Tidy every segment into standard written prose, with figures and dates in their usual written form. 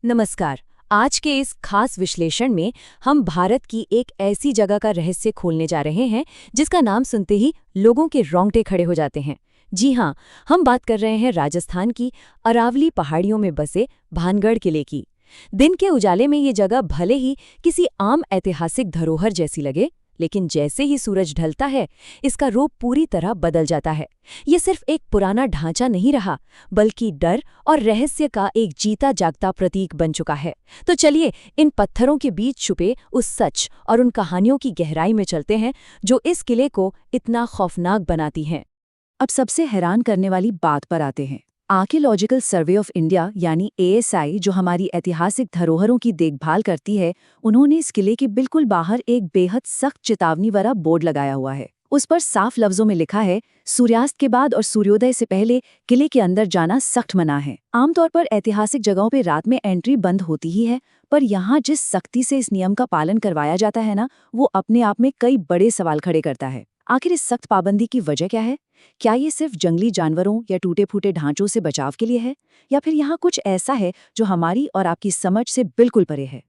नमस्कार। आज के इस खास विश्लेषण में हम भारत की एक ऐसी जगह का रहस्य खोलने जा रहे हैं जिसका नाम सुनते ही लोगों के रोंगटे खड़े हो जाते हैं। जी हाँ, हम बात कर रहे हैं राजस्थान की अरावली पहाड़ियों में बसे भानगढ़ किले की। दिन के उजाले में ये जगह भले ही किसी आम ऐतिहासिक धरोहर जैसी लगे, लेकिन जैसे ही सूरज ढलता है इसका रूप पूरी तरह बदल जाता है। ये सिर्फ एक पुराना ढांचा नहीं रहा, बल्कि डर और रहस्य का एक जीता जागता प्रतीक बन चुका है। तो चलिए इन पत्थरों के बीच छुपे उस सच और उन कहानियों की गहराई में चलते हैं जो इस किले को इतना खौफनाक बनाती हैं। अब सबसे हैरान करने वाली बात पर आते हैं। आर्कियोलॉजिकल सर्वे ऑफ इंडिया यानी ASI, जो हमारी ऐतिहासिक धरोहरों की देखभाल करती है, उन्होंने इस किले के बिल्कुल बाहर एक बेहद सख्त चेतावनी वाला बोर्ड लगाया हुआ है। उस पर साफ लफ्जों में लिखा है, सूर्यास्त के बाद और सूर्योदय से पहले किले के अंदर जाना सख्त मना है। आमतौर पर ऐतिहासिक जगहों पर रात में एंट्री बंद होती ही है, पर यहाँ जिस सख्ती से इस नियम का पालन करवाया जाता है ना, वो अपने आप में कई बड़े सवाल खड़े करता है। आखिर इस सख्त पाबंदी की वजह क्या है? क्या ये सिर्फ जंगली जानवरों या टूटे फूटे ढांचों से बचाव के लिए है, या फिर यहाँ कुछ ऐसा है जो हमारी और आपकी समझ से बिल्कुल परे है?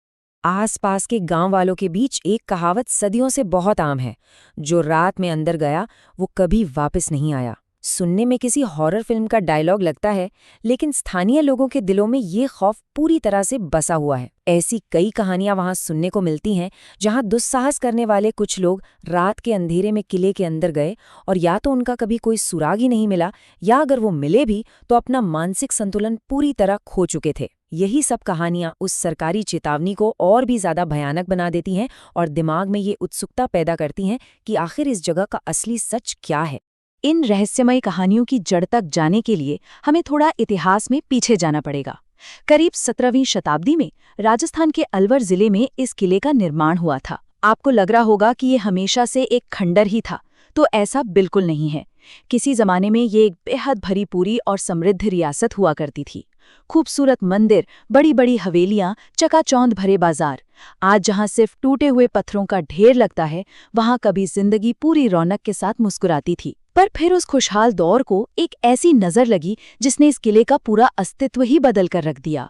आसपास के गांव वालों के बीच एक कहावत सदियों से बहुत आम है, जो रात में अंदर गया वो कभी वापस नहीं आया। सुनने में किसी हॉरर फिल्म का डायलॉग लगता है, लेकिन स्थानीय लोगों के दिलों में ये खौफ पूरी तरह से बसा हुआ है। ऐसी कई कहानियां वहां सुनने को मिलती हैं जहां दुस्साहस करने वाले कुछ लोग रात के अंधेरे में किले के अंदर गए और या तो उनका कभी कोई सुराग ही नहीं मिला, या अगर वो मिले भी तो अपना मानसिक संतुलन पूरी तरह खो चुके थे। यही सब कहानियां उस सरकारी चेतावनी को और भी ज्यादा भयानक बना देती हैं और दिमाग में ये उत्सुकता पैदा करती हैं कि आखिर इस जगह का असली सच क्या है। इन रहस्यमयी कहानियों की जड़ तक जाने के लिए हमें थोड़ा इतिहास में पीछे जाना पड़ेगा। करीब 17वीं शताब्दी में राजस्थान के अलवर जिले में इस किले का निर्माण हुआ था। आपको लग रहा होगा कि ये हमेशा से एक खंडर ही था, तो ऐसा बिल्कुल नहीं है। किसी जमाने में ये एक बेहद भरी पूरी और समृद्ध रियासत हुआ करती थी। खूबसूरत मंदिर, बड़ी बड़ी हवेलियां, चकाचौंध भरे बाजार। आज जहां सिर्फ टूटे हुए पत्थरों का ढेर लगता है, वहां कभी जिंदगी पूरी रौनक के साथ मुस्कुराती थी। पर फिर उस खुशहाल दौर को एक ऐसी नजर लगी जिसने इस किले का पूरा अस्तित्व ही बदल कर रख दिया।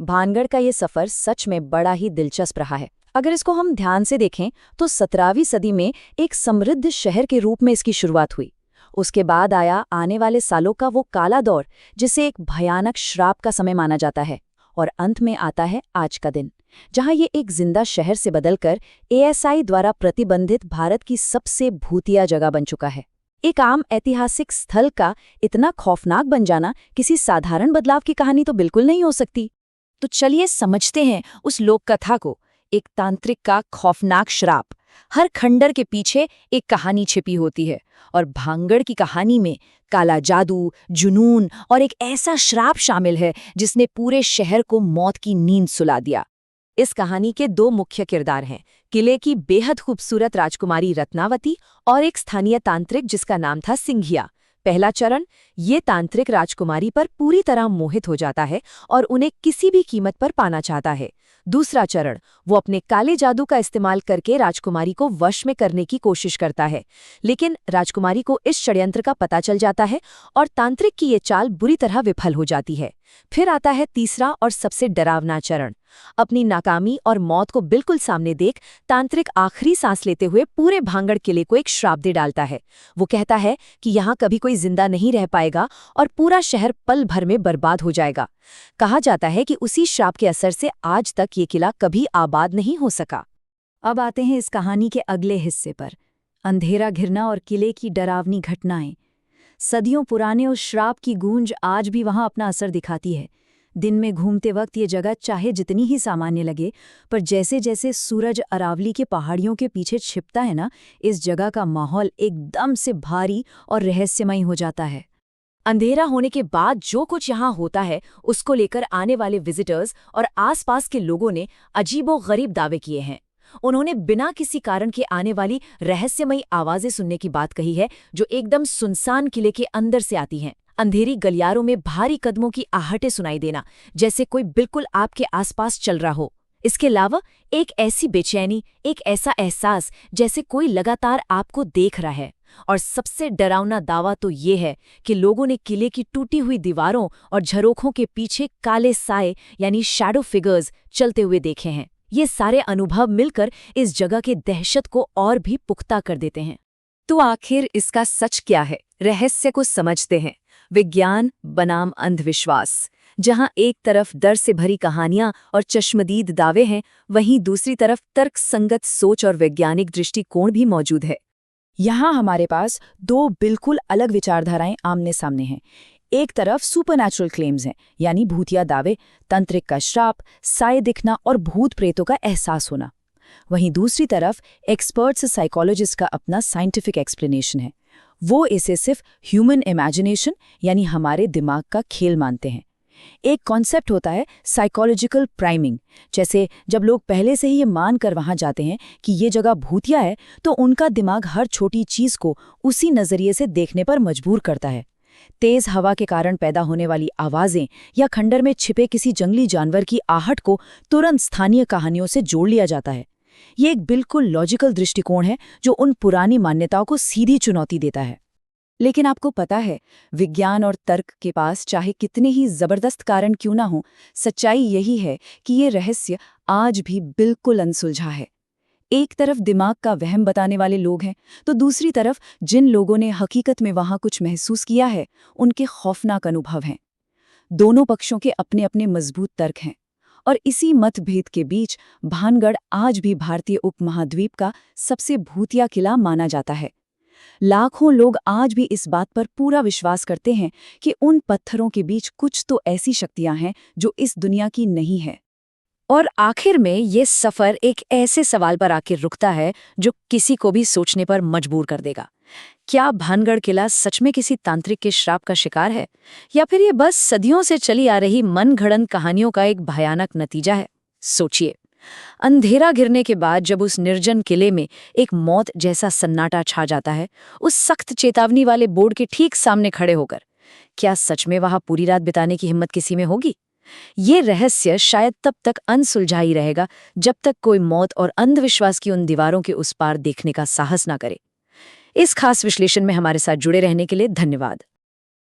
भानगढ़ का ये सफर सच में बड़ा ही दिलचस्प रहा है। अगर इसको हम ध्यान से देखें तो 17वीं सदी में एक समृद्ध शहर के रूप में इसकी शुरुआत हुई। उसके बाद आया आने वाले सालों का वो काला दौर, जिसे एक भयानक श्राप का समय माना जाता है, और अंत में आता है आज का दिन, जहां ये एक जिंदा शहर से बदलकर ASI द्वारा प्रतिबंधित भारत की सबसे भूतिया जगह बन चुका है। एक आम ऐतिहासिक स्थल का इतना खौफनाक बन जाना किसी साधारण बदलाव की कहानी तो बिल्कुल नहीं हो सकती। तो चलिए समझते हैं उस लोक कथा को, एक तांत्रिक का खौफनाक श्राप। हर खंडर के पीछे एक कहानी छिपी होती है, और भानगढ़ की कहानी में काला जादू, जुनून और एक ऐसा श्राप शामिल है जिसने पूरे शहर को मौत की नींद सुला दिया। इस कहानी के दो मुख्य किरदार हैं, किले की बेहद खूबसूरत राजकुमारी रत्नावती और एक स्थानीय तांत्रिक जिसका नाम था सिंघिया। पहला चरण, ये तांत्रिक राजकुमारी पर पूरी तरह मोहित हो जाता है और उन्हें किसी भी कीमत पर पाना चाहता है। दूसरा चरण, वो अपने काले जादू का इस्तेमाल करके राजकुमारी को वश में करने की कोशिश करता है, लेकिन राजकुमारी को इस षड्यंत्र का पता चल जाता है और तांत्रिक की ये चाल बुरी तरह विफल हो जाती है। फिर आता है तीसरा और सबसे डरावना चरण। अपनी नाकामी और मौत को बिल्कुल सामने देख तांत्रिक आखिरी सांस लेते हुए पूरे भानगढ़ किले को एक श्राप दे डालता है। वो कहता है कि यहाँ कभी कोई जिंदा नहीं रह पाएगा और पूरा शहर पल भर में बर्बाद हो जाएगा। कहा जाता है कि उसी श्राप के असर से आज तक ये किला कभी आबाद नहीं हो सका। अब आते हैं इस कहानी के अगले हिस्से पर, अंधेरा घिरना और किले की डरावनी घटनाएं। सदियों पुराने उस श्राप की गूंज आज भी वहां अपना असर दिखाती है। दिन में घूमते वक्त ये जगह चाहे जितनी ही सामान्य लगे, पर जैसे जैसे सूरज अरावली के पहाड़ियों के पीछे छिपता है ना, इस जगह का माहौल एकदम से भारी और रहस्यमयी हो जाता है। अंधेरा होने के बाद जो कुछ यहाँ होता है उसको लेकर आने वाले विजिटर्स और आसपास के लोगों ने अजीबोगरीब दावे किए हैं। उन्होंने बिना किसी कारण के आने वाली रहस्यमयी आवाजें सुनने की बात कही है, जो एकदम सुनसान किले के अंदर से आती हैं। अंधेरी गलियारों में भारी कदमों की आहटें सुनाई देना, जैसे कोई बिल्कुल आपके आसपास चल रहा हो। इसके अलावा एक ऐसी बेचैनी, एक ऐसा एहसास जैसे कोई लगातार आपको देख रहा है। और सबसे डरावना दावा तो ये है कि लोगों ने किले की टूटी हुई दीवारों और झरोखों के पीछे काले साए यानी शैडो फिगर्स चलते हुए देखे हैं। ये सारे अनुभव मिलकर इस जगह के दहशत को और भी पुख्ता कर देते हैं। तो आखिर इसका सच क्या है? रहस्य को समझते हैं। विज्ञान बनाम अंधविश्वास। जहां एक तरफ डर से भरी कहानियां और चश्मदीद दावे हैं, वहीं दूसरी तरफ तर्कसंगत सोच और वैज्ञानिक दृष्टिकोण भी मौजूद है। यहाँ हमारे पास दो बिल्कुल अलग विचारधाराएं आमने सामने हैं। एक तरफ सुपरनैचुरल क्लेम्स हैं, यानी भूतिया दावे, तंत्रिक का श्राप, साए दिखना और भूत प्रेतों का एहसास होना। वहीं दूसरी तरफ एक्सपर्ट्स साइकोलॉजिस्ट का अपना साइंटिफिक एक्सप्लेनेशन है। वो इसे सिर्फ ह्यूमन इमेजिनेशन यानी हमारे दिमाग का खेल मानते हैं। एक कॉन्सेप्ट होता है साइकोलॉजिकल प्राइमिंग, जैसे जब लोग पहले से ही ये मान कर वहां जाते हैं कि ये जगह भूतिया है, तो उनका दिमाग हर छोटी चीज को उसी नजरिए से देखने पर मजबूर करता है। तेज हवा के कारण पैदा होने वाली आवाजें या खंडर में छिपे किसी जंगली जानवर की आहट को तुरंत स्थानीय कहानियों से जोड़ लिया जाता है। ये एक बिल्कुल लॉजिकल दृष्टिकोण है जो उन पुरानी मान्यताओं को सीधी चुनौती देता है। लेकिन आपको पता है, विज्ञान और तर्क के पास चाहे कितने ही जबरदस्त कारण क्यों ना हो, सच्चाई यही है कि ये रहस्य आज भी बिल्कुल अनसुलझा है। एक तरफ दिमाग का वहम बताने वाले लोग हैं, तो दूसरी तरफ जिन लोगों ने हकीकत में वहां कुछ महसूस किया है, उनके खौफनाक अनुभव हैं। दोनों पक्षों के अपने अपने मजबूत तर्क हैं, और इसी मतभेद के बीच भानगढ़ आज भी भारतीय उपमहाद्वीप का सबसे भूतिया किला माना जाता है। लाखों लोग आज भी इस बात पर पूरा विश्वास करते हैं कि उन पत्थरों के बीच कुछ तो ऐसी शक्तियां हैं जो इस दुनिया की नहीं है। और आखिर में ये सफर एक ऐसे सवाल पर आकर रुकता है जो किसी को भी सोचने पर मजबूर कर देगा। क्या भानगढ़ किला सच में किसी तांत्रिक के श्राप का शिकार है, या फिर ये बस सदियों से चली आ रही मनगढ़ंत कहानियों का एक भयानक नतीजा है? सोचिए, अंधेरा गिरने के बाद जब उस निर्जन किले में एक मौत जैसा सन्नाटा छा जाता है, उस सख्त चेतावनी वाले बोर्ड के ठीक सामने खड़े होकर, क्या सच में वहां पूरी रात बिताने की हिम्मत किसी में होगी? ये रहस्य शायद तब तक अनसुलझा ही रहेगा जब तक कोई मौत और अंधविश्वास की उन दीवारों के उस पार देखने का साहस ना करे। इस खास विश्लेषण में हमारे साथ जुड़े रहने के लिए धन्यवाद।